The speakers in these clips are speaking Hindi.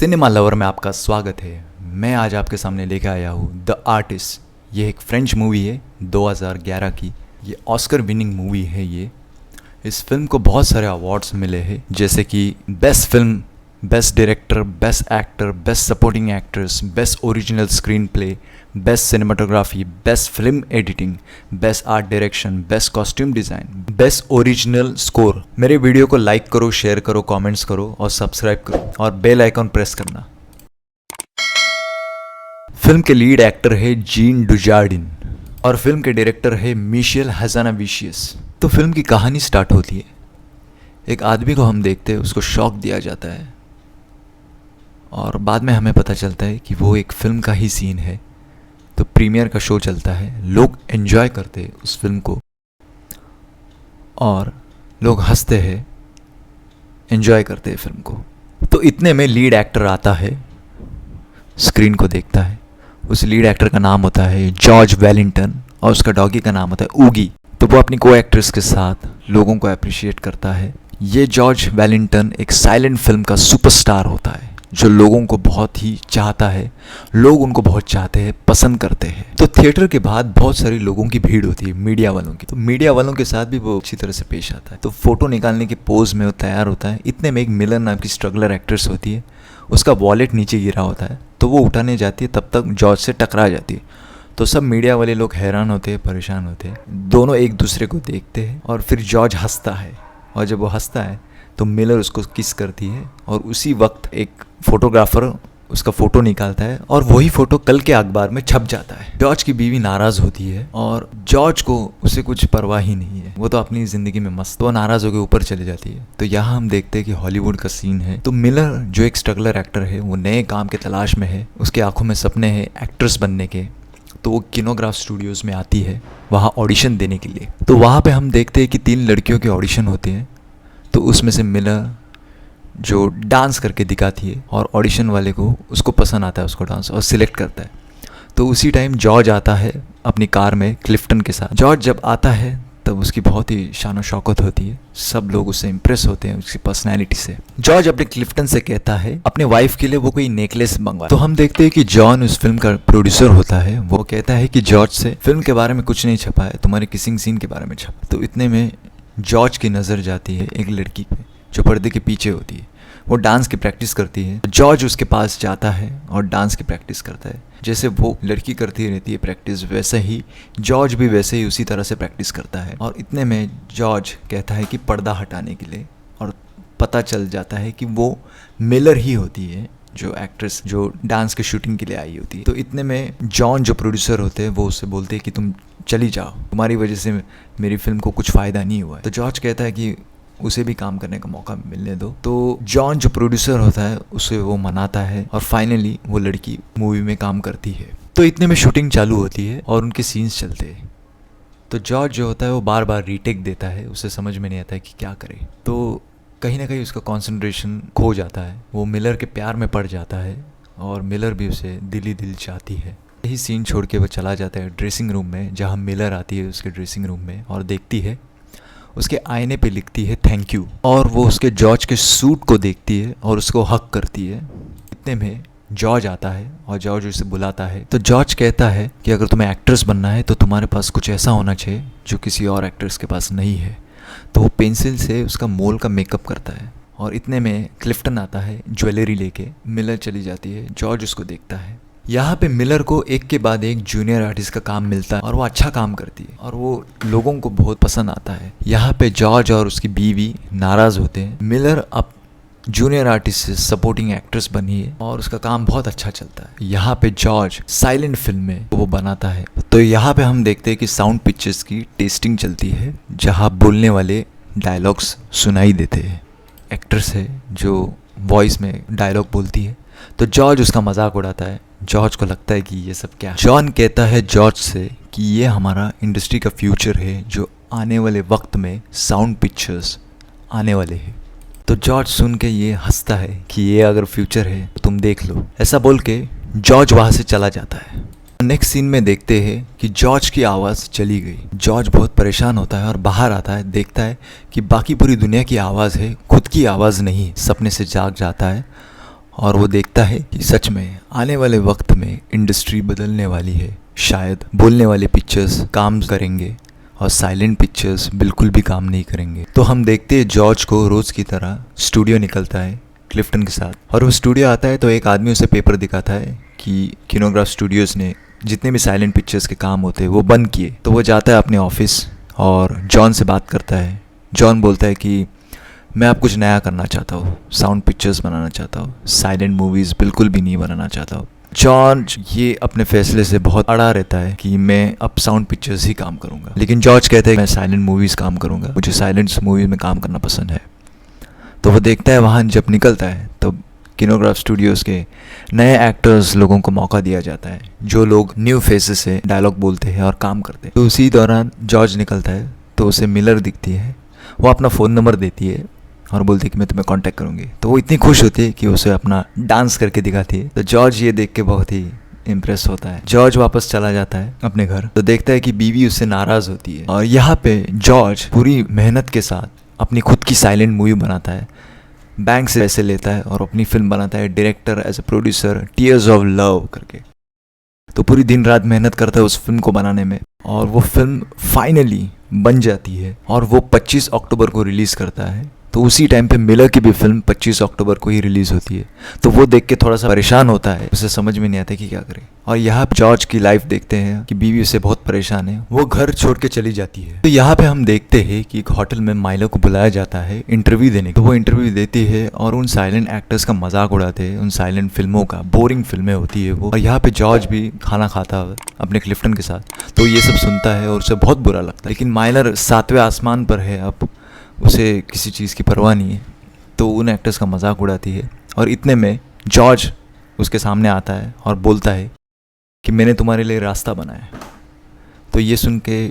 सिनेमा लवर में आपका स्वागत है। मैं आज आपके सामने लेके आया हूँ द आर्टिस्ट। ये एक फ्रेंच मूवी है 2011 की। ये ऑस्कर विनिंग मूवी है। इस फिल्म को बहुत सारे अवार्ड्स मिले हैं, जैसे कि best film, best director, best actor, best supporting actress, best original screen play, best cinematography, best film editing, best art direction, best costume design, best original score. मेरे वीडियो को लाइक करो, शेयर करो, कमेंट्स करो और सब्सक्राइब करो और बेल आइकॉन प्रेस करना। फिल्म के लीड एक्टर है जीन डुजार्डिन और फिल्म के डायरेक्टर है मिशेल हज़ानाविशियस। तो फिल्म की कहानी स्टार्ट होती है। एक आदमी को हम देखते हैं, उसको शॉक दिया जाता है और बाद में हमें पता चलता है कि वो एक फिल्म का ही सीन है। तो प्रीमियर का शो चलता है, लोग एंजॉय करते हैं उस फिल्म को और लोग हंसते हैं, एंजॉय करते हैं फिल्म को। तो इतने में लीड एक्टर आता है, स्क्रीन को देखता है। उस लीड एक्टर का नाम होता है जॉर्ज वेलिंगटन और उसका डॉगी का नाम होता है ऊगी। तो वो अपनी को एक्ट्रेस के साथ लोगों को अप्रिशिएट करता है। ये जॉर्ज वेलिंगटन एक साइलेंट फिल्म का सुपरस्टार होता है जो लोगों को बहुत ही चाहता है, लोग उनको बहुत चाहते हैं, पसंद करते हैं। तो थिएटर के बाद बहुत सारे लोगों की भीड़ होती है, मीडिया वालों की। तो मीडिया वालों के साथ भी वो अच्छी तरह से पेश आता है। तो फोटो निकालने के पोज में वो तैयार होता है। इतने में एक मिलर नाम की स्ट्रगलर एक्ट्रेस होती है, उसका वॉलेट नीचे गिरा होता है। तो वो उठाने जाती है, तब तक जॉर्ज से टकरा जाती है। तो सब मीडिया वाले लोग हैरान होते हैं, परेशान होते हैं। दोनों एक दूसरे को देखते हैं और फिर जॉर्ज हंसता है और जब वो हंसता है तो मिलर उसको किस करती है और उसी वक्त एक फोटोग्राफर उसका फ़ोटो निकालता है और वही फ़ोटो कल के अखबार में छप जाता है। जॉर्ज की बीवी नाराज़ होती है और जॉर्ज को उसे कुछ परवाह ही नहीं है, वो तो अपनी ज़िंदगी में मस्त। वो नाराज़ होकर ऊपर चले जाती है। तो यहाँ हम देखते हैं कि हॉलीवुड का सीन है। तो मिलर जो एक स्ट्रगलर एक्टर है, वो नए काम के तलाश में है, उसके आंखों में सपने हैं एक्ट्रेस बनने के। तो वो किनोग्राफ स्टूडियोज़ में आती है वहाँ ऑडिशन देने के लिए। तो वहाँ पे हम देखते हैं कि 3 लड़कियों के ऑडिशन होते हैं। तो उसमें से मिलर जो डांस करके दिखाती है और ऑडिशन वाले को उसको पसंद आता है उसको डांस और सिलेक्ट करता है। तो उसी टाइम जॉर्ज आता है अपनी कार में क्लिफ्टन के साथ। जॉर्ज जब आता है तब उसकी बहुत ही शान शौकत होती है, सब लोग उससे इम्प्रेस होते हैं उसकी पर्सनैलिटी से। जॉर्ज अपने क्लिफ्टन से कहता है अपने वाइफ के लिए वो कोई नेकलेस मंगवा। तो हम देखते हैं कि जॉन उस फिल्म का प्रोड्यूसर होता है। वो कहता है कि जॉर्ज से फिल्म के बारे में कुछ नहीं छपा है, तुम्हारे किसिंग सीन के बारे में छपा। तो इतने में जॉर्ज की नज़र जाती है एक लड़की पे जो पर्दे के पीछे होती है। वो डांस की प्रैक्टिस करती है। जॉर्ज उसके पास जाता है और डांस की प्रैक्टिस करता है। जैसे वो लड़की करती रहती है प्रैक्टिस, वैसे ही जॉर्ज भी वैसे ही उसी तरह से प्रैक्टिस करता है। और इतने में जॉर्ज कहता है कि पर्दा हटाने के लिए, और पता चल जाता है कि वो मिलर ही होती है जो एक्ट्रेस जो डांस की शूटिंग के लिए आई होती है। तो इतने में जॉन जो प्रोड्यूसर होते हैं वो उससे बोलते हैं कि तुम चली जाओ, तुम्हारी वजह से मेरी फिल्म को कुछ फ़ायदा नहीं हुआ है। तो जॉर्ज कहता है कि उसे भी काम करने का मौका मिलने दो। तो जॉन जो प्रोड्यूसर होता है उसे वो मनाता है और फाइनली वो लड़की मूवी में काम करती है। तो इतने में शूटिंग चालू होती है और उनके सीन्स चलते हैं। तो जॉर्ज जो होता है वो बार बार रीटेक देता है, उसे समझ में नहीं आता है कि क्या करे। तो कहीं ना कहीं उसका कंसंट्रेशन खो जाता है। वो मिलर के प्यार में पड़ जाता है और मिलर भी उसे दिली दिल चाहती है। यही सीन छोड़ के वो चला जाता है ड्रेसिंग रूम में, जहाँ मिलर आती है उसके ड्रेसिंग रूम में और देखती है उसके आईने पे लिखती है थैंक यू। और वो उसके जॉर्ज के सूट को देखती है और उसको हक करती है। इतने में जॉर्ज आता है और जॉर्ज उसे बुलाता है। तो जॉर्ज कहता है कि अगर तुम्हें एक्ट्रेस बनना है तो तुम्हारे पास कुछ ऐसा होना चाहिए जो किसी और एक्ट्रेस के पास नहीं है। तो वो पेंसिल से उसका मोल का मेकअप करता है। और इतने में क्लिफ्टन आता है ज्वेलरी लेके। मिलर चली जाती है, जॉर्ज उसको देखता है। यहाँ पे मिलर को एक के बाद एक जूनियर आर्टिस्ट का काम मिलता है और वो अच्छा काम करती है और वो लोगों को बहुत पसंद आता है। यहाँ पे जॉर्ज और उसकी बीवी नाराज़ होते हैं। मिलर अब जूनियर आर्टिस्ट से सपोर्टिंग एक्ट्रेस बनी है और उसका काम बहुत अच्छा चलता है। यहाँ पे जॉर्ज साइलेंट फिल्म में वो बनाता है। तो यहाँ पे हम देखते हैं कि साउंड पिक्चर्स की टेस्टिंग चलती है, जहाँ बोलने वाले डायलॉग्स सुनाई देते हैं। एक्ट्रेस है जो वॉइस में डायलॉग बोलती है। तो जॉर्ज उसका मजाक उड़ाता है। जॉर्ज को लगता है कि ये सब क्या है। जॉन कहता है जॉर्ज से कि ये हमारा इंडस्ट्री का फ्यूचर है, जो आने वाले वक्त में साउंड पिक्चर्स आने वाले हैं। तो जॉर्ज सुन के ये हंसता है कि ये अगर फ्यूचर है तो तुम देख लो। ऐसा बोल के जॉर्ज वहाँ से चला जाता है। नेक्स्ट सीन में देखते हैं कि जॉर्ज की आवाज़ चली गई। जॉर्ज बहुत परेशान होता है और बाहर आता है, देखता है कि बाकी पूरी दुनिया की आवाज़ है, खुद की आवाज़ नहीं। सपने से जाग जाता है और वो देखता है कि सच में आने वाले वक्त में इंडस्ट्री बदलने वाली है। शायद बोलने वाले पिक्चर्स काम करेंगे और साइलेंट पिक्चर्स बिल्कुल भी काम नहीं करेंगे। तो हम देखते हैं जॉर्ज को रोज़ की तरह स्टूडियो निकलता है क्लिफ्टन के साथ, और वो स्टूडियो आता है तो एक आदमी उसे पेपर दिखाता है कि किनोग्राफ स्टूडियोज़ ने जितने भी साइलेंट पिक्चर्स के काम होते हैं वो बंद किए। तो वो जाता है अपने ऑफिस और जॉन से बात करता है। जॉन बोलता है कि मैं अब कुछ नया करना चाहता हूँ, साउंड पिक्चर्स बनाना चाहता हूँ, साइलेंट मूवीज़ बिल्कुल भी नहीं बनाना चाहता हूँ। जॉर्ज ये अपने फैसले से बहुत अड़ा रहता है कि मैं अब साउंड पिक्चर्स ही काम करूँगा, लेकिन जॉर्ज कहता है मैं साइलेंट मूवीज़ काम करूँगा, मुझे साइलेंट मूवीज़ में काम करना पसंद है। तो वो देखता है वहाँ जब निकलता है तो किनोग्राफ स्टूडियोज़ के नए एक्टर्स लोगों को मौका दिया जाता है, जो लोग न्यू फेसेस से डायलॉग बोलते हैं और काम करते हैं। तो उसी दौरान जॉर्ज निकलता है तो उसे मिलर दिखती है, वो अपना फ़ोन नंबर देती है और बोलती है कि मैं तुम्हें कांटेक्ट करूँगी। तो वो इतनी खुश होती है कि उसे अपना डांस करके दिखाती है। तो जॉर्ज ये देख के बहुत ही इम्प्रेस होता है। जॉर्ज वापस चला जाता है अपने घर तो देखता है कि बीवी उससे नाराज़ होती है, और यहाँ पे जॉर्ज पूरी मेहनत के साथ अपनी खुद की साइलेंट मूवी बनाता है, बैंक से पैसे लेता है और अपनी फिल्म बनाता है director as a producer Tears of Love करके। तो पूरी दिन रात मेहनत करता है उस फिल्म को बनाने में, और वो फिल्म फाइनली बन जाती है और वो 25 अक्टूबर को रिलीज़ करता है। तो उसी टाइम पे मिलर की भी फिल्म 25 अक्टूबर को ही रिलीज़ होती है। तो वो देख के थोड़ा सा परेशान होता है, उसे समझ में नहीं आता कि क्या करे। और यहाँ जॉर्ज की लाइफ देखते हैं कि बीवी उससे बहुत परेशान है, वो घर छोड़ के चली जाती है। तो यहाँ पे हम देखते हैं कि एक होटल में माइला को बुलाया जाता है इंटरव्यू देने। तो वो इंटरव्यू देती है और उन साइलेंट एक्टर्स का मजाक उड़ाते हैं, उन साइलेंट फिल्मों का, बोरिंग फिल्में होती है वो। और यहाँ पे जॉर्ज भी खाना खाता है अपने क्लिफ्टन के साथ, तो ये सब सुनता है और उसे बहुत बुरा लगता है। लेकिन माइलर 7वें आसमान पर है, अब उसे किसी चीज़ की परवाह नहीं है, तो उन एक्टर्स का मजाक उड़ाती है। और इतने में जॉर्ज उसके सामने आता है और बोलता है कि मैंने तुम्हारे लिए रास्ता बनाया। तो ये सुन के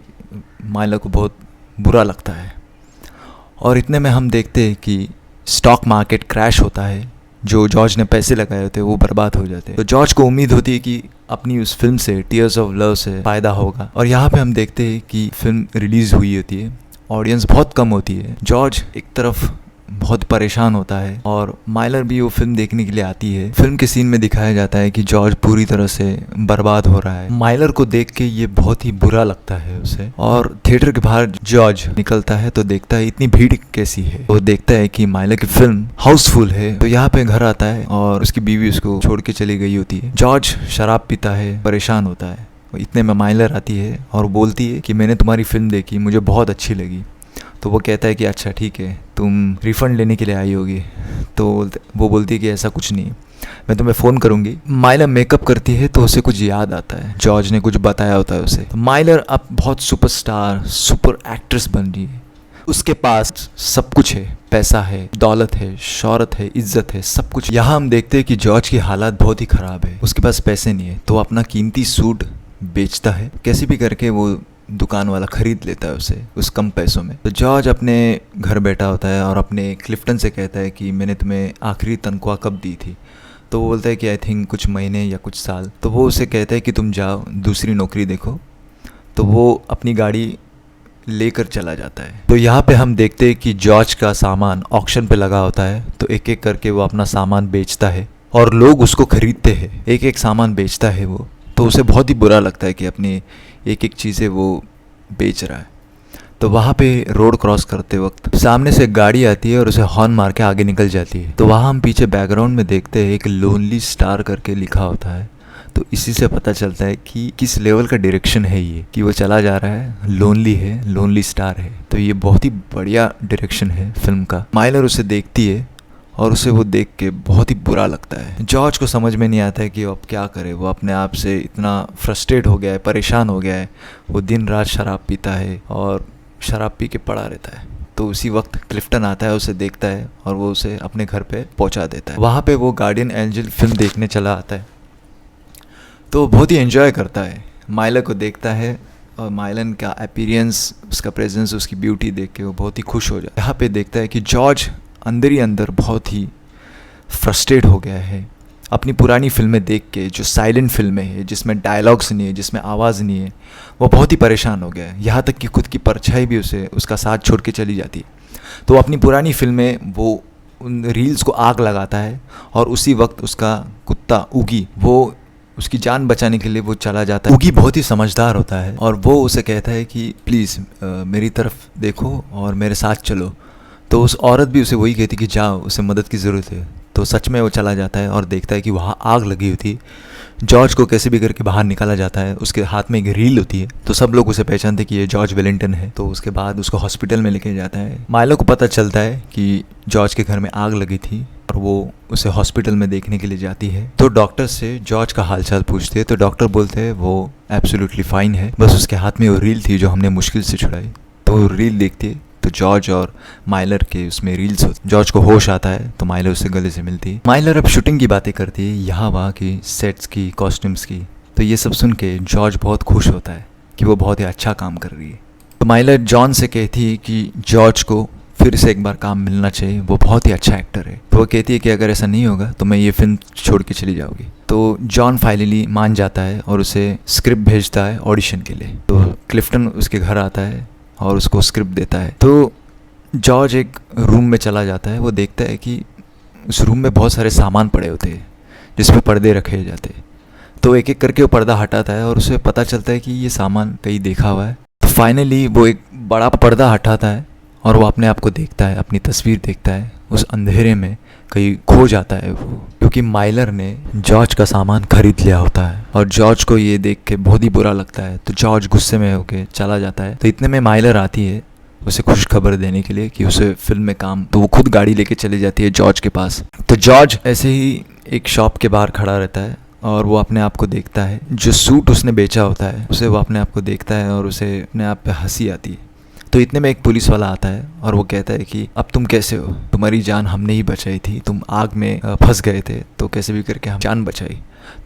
माइला को बहुत बुरा लगता है, और इतने में हम देखते हैं कि स्टॉक मार्केट क्रैश होता है, जो जॉर्ज ने पैसे लगाए होते हैं वो बर्बाद हो जाते हैं। तो जॉर्ज को उम्मीद होती है कि अपनी उस फिल्म से टीयर्स ऑफ लव से फ़ायदा होगा। और यहाँ पे हम देखते हैं कि फिल्म रिलीज़ हुई होती है, ऑडियंस बहुत कम होती है। जॉर्ज एक तरफ बहुत परेशान होता है और माइलर भी वो फिल्म देखने के लिए आती है। फिल्म के सीन में दिखाया जाता है कि जॉर्ज पूरी तरह से बर्बाद हो रहा है। माइलर को देख के ये बहुत ही बुरा लगता है उसे, और थिएटर के बाहर जॉर्ज निकलता है तो देखता है इतनी भीड़ कैसी है। वो देखता है कि माइलर की फिल्म हाउसफुल है। तो यहाँ पे घर आता है और उसकी बीवी उसको छोड़ के चली गई होती है। जॉर्ज शराब पीता है, परेशान होता है। इतने में माइलर आती है और बोलती है कि मैंने तुम्हारी फिल्म देखी, मुझे बहुत अच्छी लगी। तो वो कहता है कि अच्छा ठीक है, तुम रिफ़ंड लेने के लिए आई होगी। तो वो बोलती है कि ऐसा कुछ नहीं, मैं तुम्हें फ़ोन करूँगी। माइलर मेकअप करती है तो उसे कुछ याद आता है, जॉर्ज ने कुछ बताया होता है उसे। तो माइलर अब बहुत सुपरस्टार, सुपर एक्ट्रेस बन रही है। उसके पास सब कुछ है, पैसा है, दौलत है, शोहरत है, इज्जत है, सब कुछ। यहाँ हम देखते हैं कि जॉर्ज की हालात बहुत ही ख़राब है, उसके पास पैसे नहीं है। तो वो अपना कीमती सूट बेचता है, कैसे भी करके वो दुकान वाला ख़रीद लेता है उसे उस कम पैसों में। तो जॉर्ज अपने घर बैठा होता है और अपने क्लिफ्टन से कहता है कि मैंने तुम्हें आखिरी तनख्वाह कब दी थी। तो वो बोलता है कि आई थिंक कुछ महीने या कुछ साल। तो वो उसे कहता है कि तुम जाओ दूसरी नौकरी देखो। तो वो अपनी गाड़ी लेकर चला जाता है। तो यहाँ पे हम देखते हैं कि जॉर्ज का सामान ऑक्शन पे लगा होता है, तो एक एक करके वो अपना सामान बेचता है और लोग उसको खरीदते हैं। एक एक सामान बेचता है वो, तो उसे बहुत ही बुरा लगता है कि अपनी एक एक चीज़ें वो बेच रहा है। तो वहाँ पे रोड क्रॉस करते वक्त सामने से गाड़ी आती है और उसे हॉर्न मार के आगे निकल जाती है। तो वहाँ हम पीछे बैकग्राउंड में देखते हैं एक लोनली स्टार करके लिखा होता है। तो इसी से पता चलता है कि किस लेवल का डायरेक्शन है ये, कि वो चला जा रहा है, लोनली है, लोनली स्टार है। तो ये बहुत ही बढ़िया डायरेक्शन है फिल्म का। माइलर उसे देखती है और उसे वो देख के बहुत ही बुरा लगता है। जॉर्ज को समझ में नहीं आता है कि वो अब क्या करे। वो अपने आप से इतना फ्रस्ट्रेट हो गया है, परेशान हो गया है। वो दिन रात शराब पीता है और शराब पी के पड़ा रहता है। तो उसी वक्त क्लिफ्टन आता है, उसे देखता है और वो उसे अपने घर पे पहुंचा देता है। वहाँ पे वो गार्डियन एंजल फिल्म देखने चला आता है, तो बहुत ही एंजॉय करता है। माइलर को देखता है और माइलन का अपीयरेंस, उसका प्रेजेंस, उसकी ब्यूटी देख के वो बहुत ही खुश हो जाता है। यहाँ पे देखता है कि जॉर्ज अंदर ही अंदर बहुत ही फ्रस्ट्रेट हो गया है अपनी पुरानी फिल्में देख के, जो साइलेंट फिल्में हैं जिसमें डायलॉग्स नहीं है, जिसमें आवाज़ नहीं है। वो बहुत ही परेशान हो गया है, यहाँ तक कि खुद की परछाई भी उसे उसका साथ छोड़ के चली जाती है। तो अपनी पुरानी फिल्में वो उन रील्स को आग लगाता है और उसी वक्त उसका कुत्ता उगी वो उसकी जान बचाने के लिए वो चला जाता है। उगी बहुत ही समझदार होता है और वो उसे कहता है कि प्लीज़ मेरी तरफ देखो और मेरे साथ चलो। तो उस औरत भी उसे वही कहती कि जाओ, उसे मदद की ज़रूरत है। तो सच में वो चला जाता है और देखता है कि वहाँ आग लगी हुई थी। जॉर्ज को कैसे भी करके बाहर निकाला जाता है। उसके हाथ में एक रील होती है तो सब लोग उसे पहचानते कि ये जॉर्ज वेलिंगटन है। तो उसके बाद उसको हॉस्पिटल में लेके जाता है। माइलो को पता चलता है कि जॉर्ज के घर में आग लगी थी और वो उसे हॉस्पिटल में देखने के लिए जाती है। तो डॉक्टर से जॉर्ज का हालचाल पूछते हैं तो डॉक्टर बोलते हैं वो एब्सोल्युटली फाइन है, बस उसके हाथ में वो रील थी जो हमने मुश्किल से छुड़ाई। तो रील देखती है तो जॉर्ज और माइलर के उसमें रील्स होते। जॉर्ज को होश आता है तो माइलर उससे गले से मिलती है। माइलर अब शूटिंग की बातें करती है, यहाँ वहाँ की, सेट्स की, कॉस्ट्यूम्स की। तो ये सब सुन के जॉर्ज बहुत खुश होता है कि वो बहुत ही अच्छा काम कर रही है। तो माइलर जॉन से कहती है कि जॉर्ज को फिर से एक बार काम मिलना चाहिए, वो बहुत ही अच्छा एक्टर है। तो वो कहती है कि अगर ऐसा नहीं होगा तो मैं ये फिल्म छोड़ के चली जाऊँगी। तो जॉन फाइनली मान जाता है और उसे स्क्रिप्ट भेजता है ऑडिशन के लिए। तो क्लिफ्टन उसके घर आता है और उसको स्क्रिप्ट देता है। तो जॉर्ज एक रूम में चला जाता है। वो देखता है कि उस रूम में बहुत सारे सामान पड़े होते हैं जिस पे पर्दे रखे जाते हैं। तो एक एक करके वो पर्दा हटाता है और उसे पता चलता है कि ये सामान कहीं देखा हुआ है। तो फाइनली वो एक बड़ा पर्दा हटाता है और वो अपने आप को देखता है, अपनी तस्वीर देखता है। उस अंधेरे में कहीं खो जाता है वो, क्योंकि माइलर ने जॉर्ज का सामान खरीद लिया होता है। और जॉर्ज को ये देख के बहुत ही बुरा लगता है तो जॉर्ज गुस्से में होके चला जाता है। तो इतने में माइलर आती है उसे खुश खबर देने के लिए कि उसे फिल्म में काम। तो वो खुद गाड़ी लेके चली जाती है जॉर्ज के पास। तो जॉर्ज ऐसे ही एक शॉप के बाहर खड़ा रहता है और वो अपने आप को देखता है। जो सूट उसने बेचा होता है उसे वो अपने आप को देखता है और उसे अपने आप पे हंसी आती है। तो इतने में एक पुलिस वाला आता है और वो कहता है कि अब तुम कैसे हो, तुम्हारी जान हमने ही बचाई थी, तुम आग में फंस गए थे तो कैसे भी करके हम जान बचाई।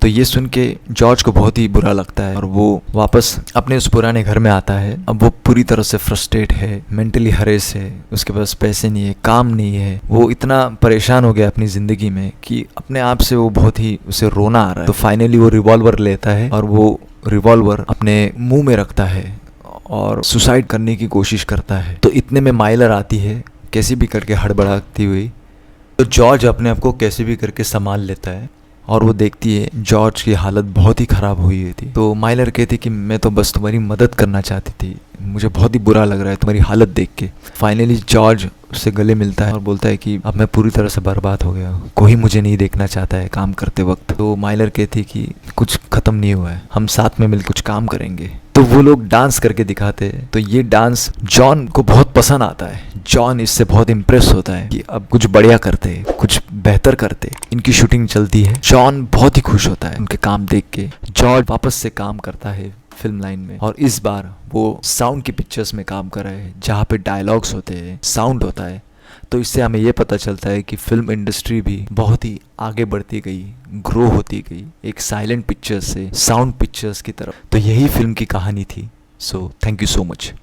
तो ये सुन के जॉर्ज को बहुत ही बुरा लगता है और वो वापस अपने उस पुराने घर में आता है। अब वो पूरी तरह से फ्रस्ट्रेट है, मेंटली हरेस है, उसके पास पैसे नहीं है, काम नहीं है। वो इतना परेशान हो गया अपनी ज़िंदगी में कि अपने आप से वो बहुत ही उसे रोना आ रहा है। तो फाइनली वो रिवॉल्वर लेता है और वो रिवॉल्वर अपने मुंह में रखता है और सुसाइड करने की कोशिश करता है। तो इतने में माइलर आती है कैसे भी करके हड़बड़ाती हुई। तो जॉर्ज अपने आप को कैसे भी करके संभाल लेता है और वो देखती है जॉर्ज की हालत बहुत ही ख़राब हुई थी। तो माइलर कहती कि मैं तो बस तुम्हारी मदद करना चाहती थी, मुझे बहुत ही बुरा लग रहा है तुम्हारी हालत देख के। फाइनली जॉर्ज उससे गले मिलता है और बोलता है कि अब मैं पूरी तरह से बर्बाद हो गया हूँ, कोई मुझे नहीं देखना चाहता है काम करते वक्त। तो माइलर कहती कि कुछ ख़त्म नहीं हुआ है, हम साथ में मिलकर कुछ काम करेंगे। तो वो लोग डांस करके दिखाते हैं। तो ये डांस जॉन को बहुत पसंद आता है। जॉन इससे बहुत इम्प्रेस होता है कि अब कुछ बढ़िया करते, कुछ बेहतर करते। इनकी शूटिंग चलती है, जॉन बहुत ही खुश होता है उनके काम देख के। जॉर्ज वापस से काम करता है फिल्म लाइन में और इस बार वो साउंड की पिक्चर्स में काम कर रहा है जहाँ पे डायलॉग्स होते हैं, साउंड होता है। तो इससे हमें ये पता चलता है कि फिल्म इंडस्ट्री भी बहुत ही आगे बढ़ती गई, ग्रो होती गई एक साइलेंट पिक्चर्स से साउंड पिक्चर्स की तरफ। तो यही फिल्म की कहानी थी। So thank you so much.